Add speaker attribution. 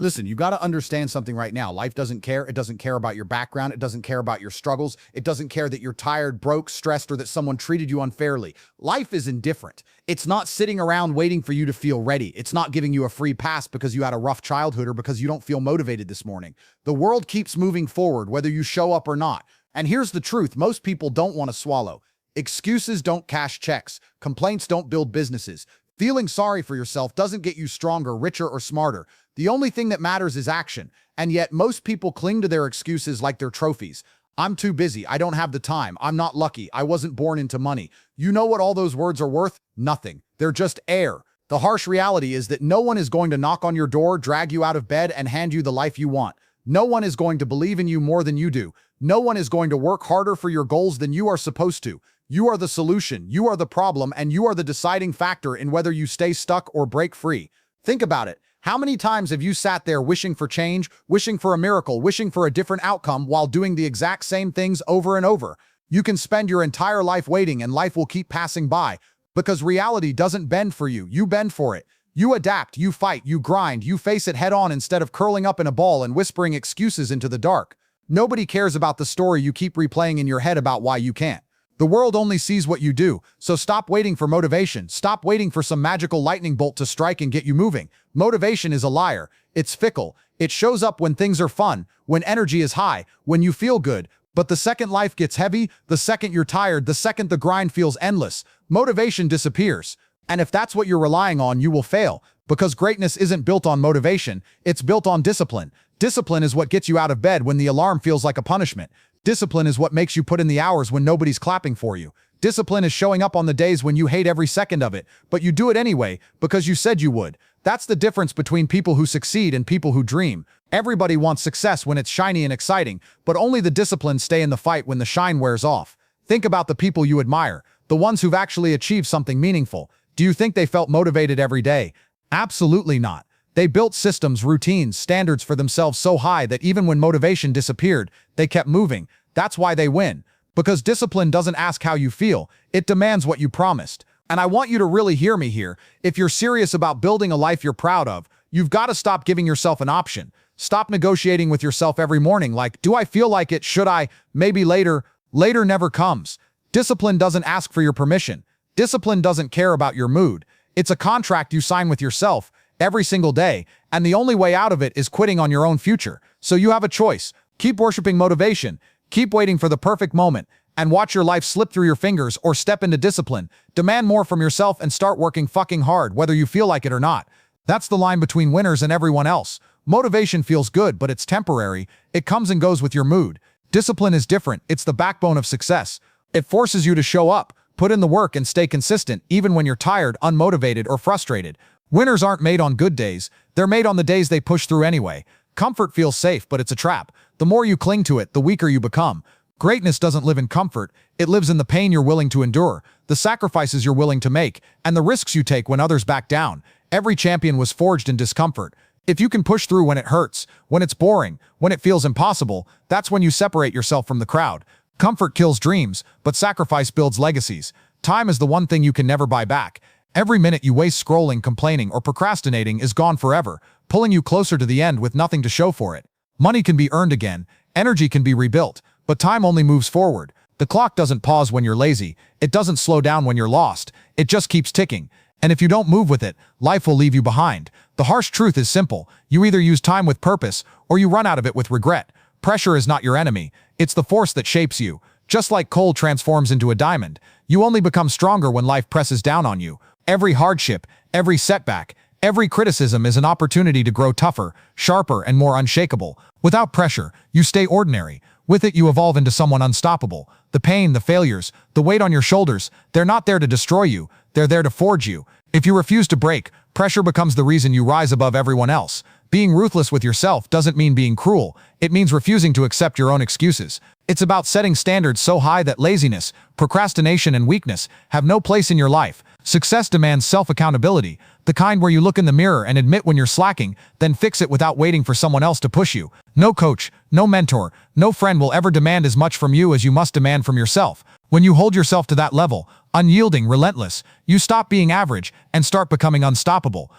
Speaker 1: Listen, you got to understand something right now. Life doesn't care. It doesn't care about your background. It doesn't care about your struggles. It doesn't care that you're tired, broke, stressed, or that someone treated you unfairly. Life is indifferent. It's not sitting around waiting for you to feel ready. It's not giving you a free pass because you had a rough childhood or because you don't feel motivated this morning. The world keeps moving forward, whether you show up or not. And here's the truth. Most people don't want to swallow. Excuses don't cash checks. Complaints don't build businesses. Feeling sorry for yourself doesn't get you stronger, richer, or smarter. The only thing that matters is action. And yet most people cling to their excuses like they're trophies. I'm too busy. I don't have the time. I'm not lucky. I wasn't born into money. You know what all those words are worth? Nothing. They're just air. The harsh reality is that no one is going to knock on your door, drag you out of bed, and hand you the life you want. No one is going to believe in you more than you do. No one is going to work harder for your goals than you are supposed to. You are the solution, you are the problem, and you are the deciding factor in whether you stay stuck or break free. Think about it. How many times have you sat there wishing for change, wishing for a miracle, wishing for a different outcome while doing the exact same things over and over? You can spend your entire life waiting and life will keep passing by because reality doesn't bend for you. You bend for it. You adapt, you fight, you grind, you face it head on instead of curling up in a ball and whispering excuses into the dark. Nobody cares about the story you keep replaying in your head about why you can't. The world only sees what you do, so stop waiting for motivation. Stop waiting for some magical lightning bolt to strike and get you moving. Motivation is a liar. It's fickle. It shows up when things are fun, when energy is high, when you feel good. But the second life gets heavy, the second you're tired, the second the grind feels endless, motivation disappears. And if that's what you're relying on, you will fail. Because greatness isn't built on motivation, it's built on discipline. Discipline is what gets you out of bed when the alarm feels like a punishment. Discipline is what makes you put in the hours when nobody's clapping for you. Discipline is showing up on the days when you hate every second of it, but you do it anyway because you said you would. That's the difference between people who succeed and people who dream. Everybody wants success when it's shiny and exciting, but only the disciplined stay in the fight when the shine wears off. Think about the people you admire, the ones who've actually achieved something meaningful. Do you think they felt motivated every day? Absolutely not. They built systems, routines, standards for themselves so high that even when motivation disappeared, they kept moving. That's why they win. Because discipline doesn't ask how you feel, it demands what you promised. And I want you to really hear me here. If you're serious about building a life you're proud of, you've got to stop giving yourself an option. Stop negotiating with yourself every morning like, do I feel like it? Should I? Maybe later. Later never comes. Discipline doesn't ask for your permission. Discipline doesn't care about your mood. It's a contract you sign with yourself every single day, and the only way out of it is quitting on your own future. So you have a choice. Keep worshiping motivation, keep waiting for the perfect moment, and watch your life slip through your fingers, or step into discipline. Demand more from yourself and start working fucking hard, whether you feel like it or not. That's the line between winners and everyone else. Motivation feels good, but it's temporary. It comes and goes with your mood. Discipline is different. It's the backbone of success. It forces you to show up, put in the work, and stay consistent, even when you're tired, unmotivated, or frustrated. Winners aren't made on good days. They're made on the days they push through anyway. Comfort feels safe, but it's a trap. The more you cling to it, the weaker you become. Greatness doesn't live in comfort. It lives in the pain you're willing to endure, the sacrifices you're willing to make, and the risks you take when others back down. Every champion was forged in discomfort. If you can push through when it hurts, when it's boring, when it feels impossible, that's when you separate yourself from the crowd. Comfort kills dreams, but sacrifice builds legacies. Time is the one thing you can never buy back. Every minute you waste scrolling, complaining, or procrastinating is gone forever, pulling you closer to the end with nothing to show for it. Money can be earned again, energy can be rebuilt, but time only moves forward. The clock doesn't pause when you're lazy, it doesn't slow down when you're lost, it just keeps ticking. And if you don't move with it, life will leave you behind. The harsh truth is simple. You either use time with purpose, or you run out of it with regret. Pressure is not your enemy, it's the force that shapes you. Just like coal transforms into a diamond, you only become stronger when life presses down on you. Every hardship, every setback, every criticism is an opportunity to grow tougher, sharper, and more unshakable. Without pressure, you stay ordinary. With it, you evolve into someone unstoppable. The pain, the failures, the weight on your shoulders, they're not there to destroy you, they're there to forge you. If you refuse to break, pressure becomes the reason you rise above everyone else. Being ruthless with yourself doesn't mean being cruel. It means refusing to accept your own excuses. It's about setting standards so high that laziness, procrastination, and weakness have no place in your life. Success demands self-accountability, the kind where you look in the mirror and admit when you're slacking, then fix it without waiting for someone else to push you. No coach, no mentor, no friend will ever demand as much from you as you must demand from yourself. When you hold yourself to that level, unyielding, relentless, you stop being average and start becoming unstoppable.